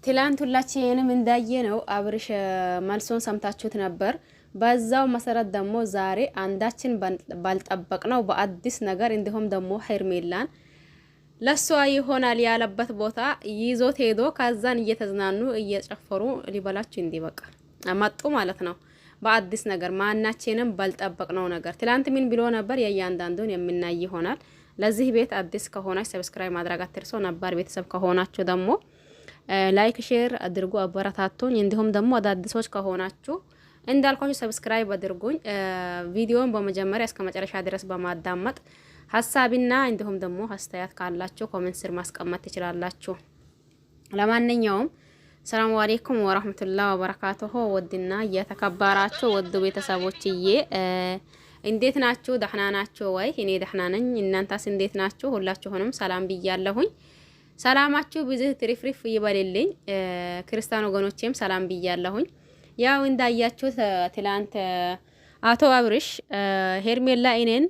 ትላንት ሁላችንም እንዳየነው አብርሽ መልሶን ሰምታችሁት ነበር። በዛው መሰረት ደግሞ ዛሬ አንዳችን ባልጠበቅነው በአዲስ ነገር እንዲሁም ደግሞ ሄርሜላን ለሷ ይሆናል ያለበት ቦታ ይዞት ሄዶ ከዛን እየተዝናኑ እየጨፈሩ ሊበላችሁ እንዲበቃ መጡ ማለት ነው። በአዲስ ነገር ማናችንም ባልጠበቅነው ነገር ትላንት ምን ብሎ ነበር? የእያንዳንዱን የምናይ ይሆናል። ለዚህ ቤት አዲስ ከሆናችሁ ሰብስክራይብ ማድረግ አትርሱ። ነባር ቤተሰብ ከሆናችሁ ደግሞ ላይክ ሼር አድርጉ፣ አበረታቱኝ። እንዲሁም ደግሞ አዳዲሶች ከሆናችሁ እንዳልኳችሁ ሰብስክራይብ አድርጉኝ። ቪዲዮውን በመጀመሪያ እስከ መጨረሻ ድረስ በማዳመጥ ሐሳብና እንዲሁም ደግሞ አስተያየት ካላችሁ ኮሜንት ስር ማስቀመጥ ትችላላችሁ። ለማንኛውም ሰላም አለይኩም ወራህመቱላሂ ወበረካቱሁ። ወድና የተከበራችሁ ወድ ቤተሰቦችዬ እንዴት ናችሁ? ደህና ናችሁ ወይ? እኔ ደህና ነኝ። እናንተስ እንዴት ናችሁ? ሁላችሁንም ሰላም ብያለሁኝ። ሰላማችሁ ብዙ ትሪፍሪፍ ይበልልኝ። ክርስቲያን ወገኖቼም ሰላም ብያለሁኝ። ያው እንዳያችሁት ትላንት አቶ አብርሽ ሄርሜላ እኔን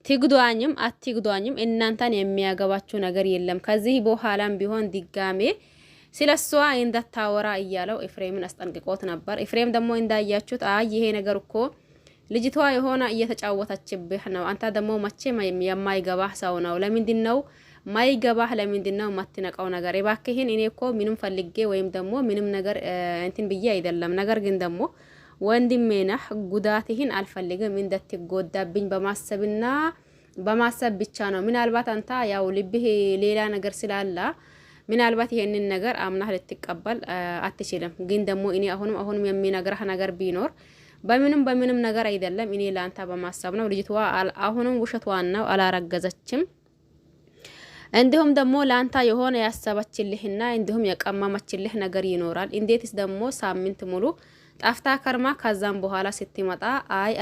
ትግዷኝም አትግዷኝም እናንተን የሚያገባችሁ ነገር የለም፣ ከዚህ በኋላም ቢሆን ድጋሜ ስለሷ እንዳታወራ እያለው ኤፍሬምን አስጠንቅቆት ነበር። ኤፍሬም ደግሞ እንዳያችሁት ይሄ ነገር እኮ ልጅቷ የሆነ እየተጫወተችብህ ነው፣ አንተ ደግሞ መቼም የማይገባህ ሰው ነው። ለምንድን ነው ማይገባህ? ለምንድን ነው ማትነቀው ነገር? እባክህን እኔ እኮ ምንም ፈልጌ ወይም ደግሞ ምንም ነገር እንትን ብዬ አይደለም። ነገር ግን ደግሞ ወንድሜ ነህ፣ ጉዳትህን አልፈልግም እንደትጎዳብኝ በማሰብና በማሰብ ብቻ ነው። ምናልባት አንተ ያው ልብህ ሌላ ነገር ስላላ ምናልባት ይሄንን ነገር አምናህ ልትቀበል አትችልም። ግን ደግሞ እኔ አሁንም የሚነግርህ ነገር ቢኖር በምንም ነገር አይደለም፣ እኔ ላንተ በማሰብ ነው። ልጅቷ አሁንም ውሸቷን ነው፣ አላረገዘችም። እንዲሁም ደግሞ ላንተ የሆነ ያሰበችልህና እንዲሁም የቀመመችልህ ነገር ይኖራል። እንዴትስ ደግሞ ሳምንት ሙሉ ጣፍታ ከርማ ከዛም በኋላ ስትመጣ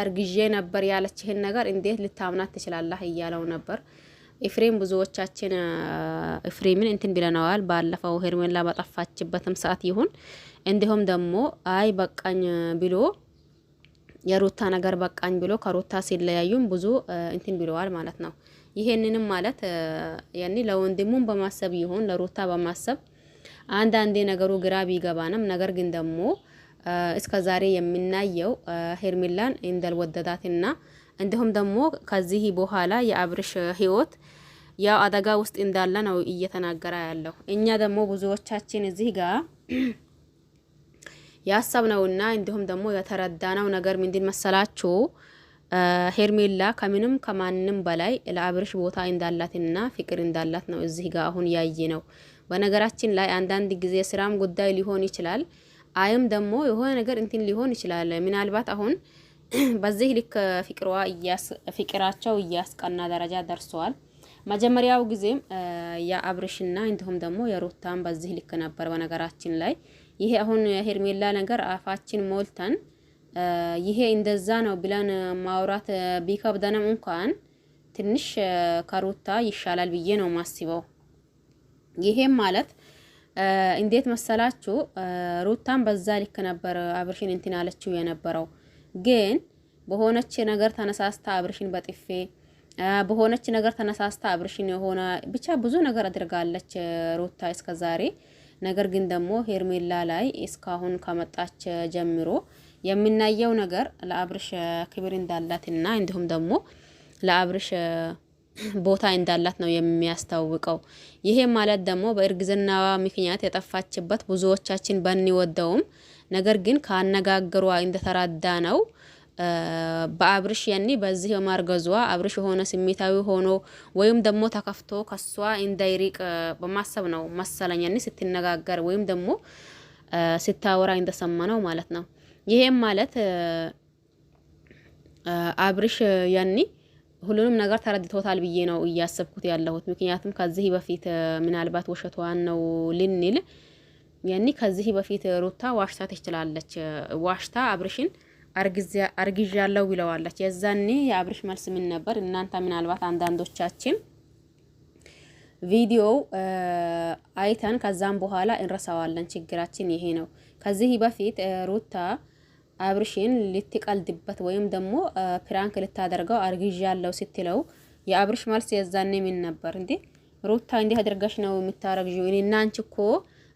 አርግዤ ነበር ያለችህን ነገር እንዴት ልታምናት ትችላለህ እያለው ነበር ኤፍሬም። ብዙዎቻችን ኤፍሬምን እንትን ብለናል ባለፈው ሄርሜላ በጠፋችበትም ሰዓት ይሁን እንዲሁም ደግሞ በቃኝ ብሎ የሩታ ነገር በቃኝ ብሎ ከሩታ ሲለያዩም ብዙ እንትን ብለዋል ማለት ነው። ይሄንንም ማለት ያኒ ለወንድሙም በማሰብ ይሁን ለሩታ በማሰብ አንዳንዴ ነገሩ ግራ ቢገባንም ነገር ግን ደግሞ እስከ ዛሬ የምናየው ሄርሜላን እንዳልወደዳትና እንዲሁም ደግሞ ከዚህ በኋላ የአብርሽ ህይወት ያው አደጋ ውስጥ እንዳለ ነው እየተናገረ ያለው። እኛ ደግሞ ብዙዎቻችን እዚህ ጋር ያሰብነውና እንዲሁም ደግሞ የተረዳነው ነገር ምንድን መሰላችሁ? ሄርሜላ ከምንም ከማንም በላይ ለአብርሽ ቦታ እንዳላትና ፍቅር እንዳላት ነው እዚህ ጋር አሁን ያየ ነው። በነገራችን ላይ አንዳንድ ጊዜ ስራም ጉዳይ ሊሆን ይችላል፣ ደግሞ የሆነ ነገር እንትን ሊሆን ይችላል። ምናልባት አሁን በዚህ ልክ ፍቅራቸው እያስቀና ደረጃ ደርሰዋል። መጀመሪያው ጊዜም የአብርሽና እንዲሁም ደግሞ የሩታን በዚህ ልክ ነበር። በነገራችን ላይ ይሄ አሁን ሄርሜላ ነገር አፋችን ሞልተን ይሄ እንደዛ ነው ብለን ማውራት ቢከብደንም እንኳን ትንሽ ከሩታ ይሻላል ብዬ ነው ማስበው። ይሄም ማለት እንዴት መሰላችሁ? ሩታን በዛ ልክ ነበር አብርሽን እንትን አለችው የነበረው። ግን በሆነች ነገር ተነሳስታ አብርሽን በጥፌ በሆነች ነገር ተነሳስታ አብርሽን የሆነ ብቻ ብዙ ነገር አድርጋለች ሩታ እስከዛሬ። ነገር ግን ደግሞ ሄርሜላ ላይ እስካሁን ከመጣች ጀምሮ የምናየው ነገር ለአብርሽ ክብር እንዳላትና እንዲሁም ደግሞ ለአብርሽ ቦታ እንዳላት ነው የሚያስታውቀው። ይሄ ማለት ደግሞ በእርግዝናዋ ምክንያት የጠፋችበት ብዙዎቻችን ባንወደውም ነገር ግን ካነጋገሯ እንደተራዳ ነው በአብርሽ ያኒ በዚህ ማርገዟ አብርሽ የሆነ ስሜታዊ ሆኖ ወይም ደግሞ ተከፍቶ ከሷ እንዳይሪቅ በማሰብ ነው መሰለኝ ያኒ ስትነጋገር ወይም ደግሞ ስታወራ እንደሰማነው ማለት ነው። ይሄም ማለት አብርሽ ያኒ ሁሉንም ነገር ተረድቶታል ብዬ ነው እያሰብኩት ያለሁት። ምክንያቱም ከዚህ በፊት ምናልባት ወሸቷን ነው ልንል ያኒ ከዚህ በፊት ሩታ ዋሽታ ትችላለች። ዋሽታ አብርሽን አርግዣለሁ ብለዋለች። የዛኔ የአብርሽ መልስ ምን ነበር? እናንተ ምናልባት አንዳንዶቻችን ቪዲዮ አይተን ከዛም በኋላ እንረሳዋለን። ችግራችን ይሄ ነው። ከዚህ በፊት ሩታ አብርሽን ልትቀልድበት ወይም ደግሞ ፕራንክ ልታደርገው አርግዣለሁ ስትለው የአብርሽ መልስ የዛኔ ምን ነበር? እንዴ ሩታ እንዴት አድርጋሽ ነው የምታረግጂው? እኔና አንቺ እኮ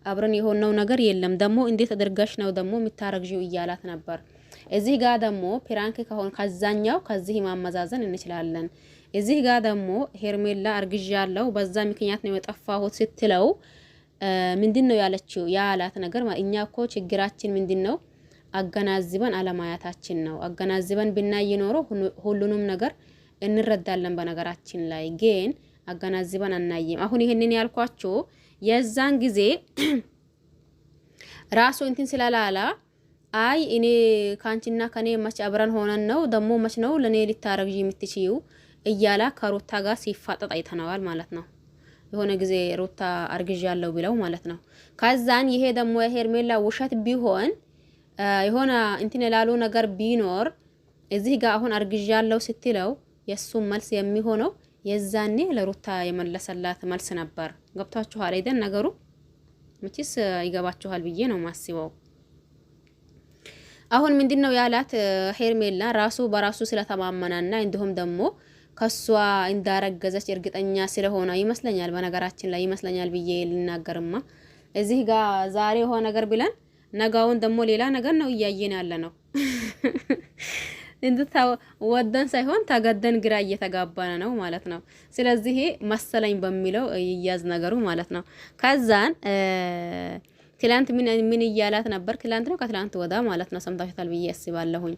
አብረን የሆነው ነገር የለም ደግሞ እንዴት አድርጋሽ ነው ደግሞ የምታረግጂው እያላት ነበር። እዚህ ጋር ደግሞ ፕራንክ ከሆነ ከዛኛው ከዚህ ማመዛዘን እንችላለን። እዚህ ጋር ደግሞ ሄርሜላ አርግዣለሁ በዛ ምክንያት ነው የጠፋሁት ስትለው ምንድነው ያለችው ያላት ነገር እኛ እኮ ችግራችን ምንድነው አገናዝበን አለማያታችን ነው። አገናዝበን ብናይ ኖሮ ሁሉንም ነገር እንረዳለን። በነገራችን ላይ ግን አገናዝበን አናይም። አሁን ይሄንን ያልኳችሁ የዛን ጊዜ ራሱ እንትን ስላላላ አይ እኔ ካንቺና ከኔ መች አብረን ሆነን ነው ደግሞ መች ነው ለኔ ልታረግጂ የምትችይው እያላ ከሩታ ጋር ሲፋጠጥ አይተናዋል ማለት ነው። የሆነ ጊዜ ሩታ አርግዣለሁ ብለው ማለት ነው። ከዛን ይሄ ደግሞ የሄርሜላ ውሸት ቢሆን የሆነ እንትን ላሉ ነገር ቢኖር እዚህ ጋር አሁን አርግዣለሁ ስትለው የሱ መልስ የሚሆነው የዛኔ ለሩታ የመለሰላት መልስ ነበር። ገብታችኋል አይደል? ነገሩ መቼስ ይገባችኋል ብዬ ነው ማስበው። አሁን ምንድነው ያላት ሄርሜላ ራሱ በራሱ ስለተማመናና እንዲሁም ደግሞ ከሷ እንዳረገዘች እርግጠኛ ስለሆነ ይመስለኛል። በነገራችን ላይ ይመስለኛል ብዬ ልናገርማ እዚህ ጋር ዛሬ ሆነ ነገር ብለን ነጋውን ደግሞ ሌላ ነገር ነው እያየን ያለ ነው። እንድታው ወደን ሳይሆን ተገደን ግራ እየተጋባነ ነው ማለት ነው። ስለዚህ መሰለኝ በሚለው ይያዝ ነገሩ ማለት ነው። ከዛን ትላንት ምን እያላት ነበር? ትላንት ነው ከትላንት ወዳ ማለት ነው። ሰምታችኋል ብዬ አስባለሁኝ።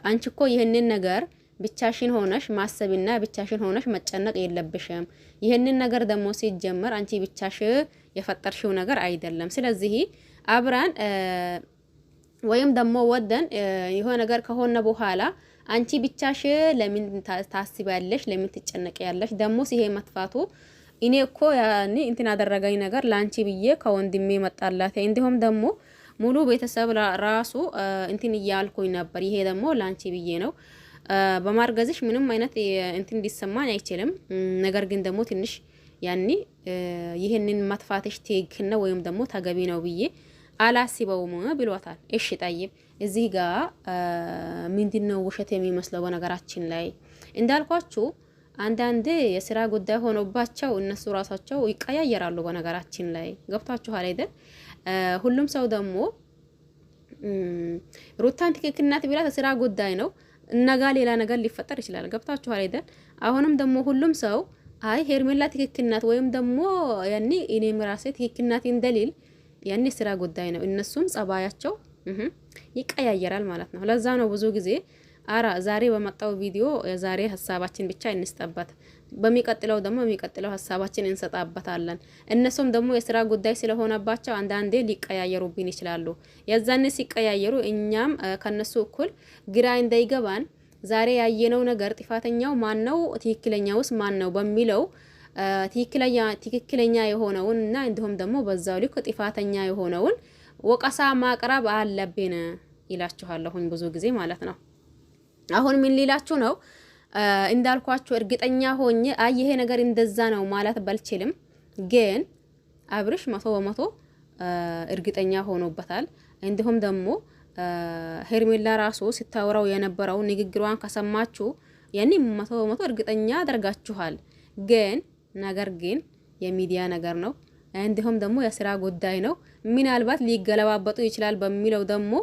አንቺ እኮ ይህንን ነገር ብቻሽን ሆነሽ ማሰብና ብቻሽን ሆነሽ መጨነቅ የለብሽም። ይህንን ነገር ደግሞ ሲጀመር አንቺ ብቻሽ የፈጠርሽው ነገር አይደለም። ስለዚህ አብራን ወይም ደግሞ ወደን የሆነ ነገር ከሆነ በኋላ አንቺ ብቻሽ ለምን ታስቢያለሽ? ለምን ትጨነቂያለሽ? ደግሞ ሲሄ መጥፋቱ እኔ እኮ ያኔ እንትን አደረገኝ ነገር ላንቺ ብዬ ከወንድሜ መጣላት እንዲሁም ደግሞ ሙሉ ቤተሰብ ራሱ እንትን እያልኩኝ ነበር። ይሄ ደግሞ ላንቺ ብዬ ነው። በማርገዝሽ ምንም አይነት እንትን ሊሰማኝ አይችልም። ነገር ግን ደግሞ ትንሽ ያኔ ይሄንን መጥፋትሽ ትክክል ነው ወይም ደግሞ ተገቢ ነው ብዬ አላስበውም ብሏታል። እሺ ጠይብ እዚህ ጋር ምንድነው ውሸት የሚመስለው? በነገራችን ላይ እንዳልኳችሁ አንዳንድ የስራ ጉዳይ ሆኖባቸው እነሱ ራሳቸው ይቀያየራሉ። በነገራችን ላይ ገብታችኋል አይደል? ሁሉም ሰው ደግሞ ሩታን ትክክል ናት ቢላት ስራ ጉዳይ ነው፣ እነጋ ሌላ ነገር ሊፈጠር ይችላል። ገብታችኋል አይደል? አሁንም ደግሞ ሁሉም ሰው አይ ሄርሜላ ትክክል ናት ወይም ደግሞ ያኔ እኔም ራሴ ትክክል ናት እንደሊል ያኔ ስራ ጉዳይ ነው። እነሱም ጸባያቸው ይቀያየራል ማለት ነው። ለዛ ነው ብዙ ጊዜ ዛሬ በመጣው ቪዲዮ ዛሬ ሀሳባችን ብቻ እንስጠበት፣ በሚቀጥለው ደግሞ የሚቀጥለው ሀሳባችን እንሰጣበታለን። እነሱም ደግሞ የስራ ጉዳይ ስለሆነባቸው አንዳንዴ ሊቀያየሩብን ይችላሉ። የዛኔ ሲቀያየሩ እኛም ከነሱ እኩል ግራ እንዳይገባን ዛሬ ያየነው ነገር ጥፋተኛው ማን ነው፣ ትክክለኛውስ ማን ነው በሚለው ትክክለኛ የሆነውን እና እንዲሁም ደግሞ በዛው ልክ ጥፋተኛ የሆነውን ወቀሳ ማቅረብ አለብን ይላችኋለሁኝ ብዙ ጊዜ ማለት ነው። አሁን ምን ሊላችሁ ነው? እንዳልኳችሁ እርግጠኛ ሆኜ ይሄ ነገር እንደዛ ነው ማለት ባልችልም፣ ግን አብርሽ 100% እርግጠኛ ሆኖበታል። እንዲሁም ደግሞ ሄርሜላ ራሱ ስታወራው የነበረው ንግግሯን ከሰማችሁ ያኔ 100% እርግጠኛ አደርጋችኋል። ነገር ግን የሚዲያ ነገር ነው፣ እንዲሁም ደግሞ የስራ ጉዳይ ነው። ምናልባት ሊገለባበጡ ይችላል በሚለው ደግሞ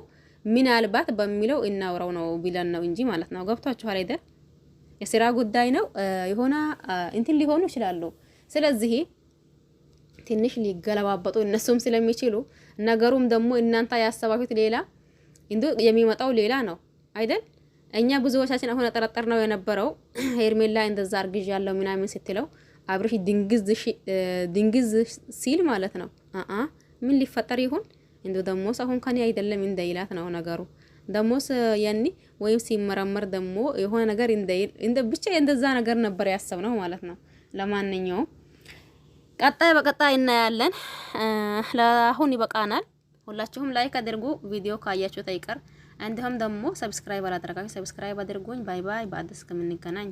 ምናልባት በሚለው እናውራው ነው ቢለን ነው እንጂ ማለት ነው። ገብቷችኋል አይደል? የስራ ጉዳይ ነው፣ የሆነ እንትን ሊሆኑ ይችላሉ። ስለዚህ ትንሽ ሊገለባበጡ እነሱም ስለሚችሉ ነገሩም ደግሞ እናንተ ያሰባችሁት ሌላ እንዴ የሚመጣው ሌላ ነው አይደል? እኛ ብዙዎቻችን አሁን ተጠረጠር ነው የነበረው ሄርሜላ እንደዛ አርግዣለሁ ምናምን ስትለው አብርሽ ድንግዝ ሲል ማለት ነው። ምን ሊፈጠር ይሁን እንዶ ደሞስ አሁን ከኔ አይደለም እንደይላት ነው ነገሩ። ደሞስ ያኒ ወይም ሲመረመር ደግሞ የሆነ ነገር እንደ ብቻ እንደዛ ነገር ነበር ያሰብነው ማለት ነው። ለማንኛውም በቀጣይ እናያለን። ለአሁን ይበቃናል። ሁላችሁም ላይክ አድርጉ ቪዲዮ ካያችሁ ታይቀር። እንዲሁም ደግሞ ሰብስክራይብ አላደረጋችሁ ሰብስክራይብ አድርጉኝ። ባይ ባይ። በአዲስ እስከምንገናኝ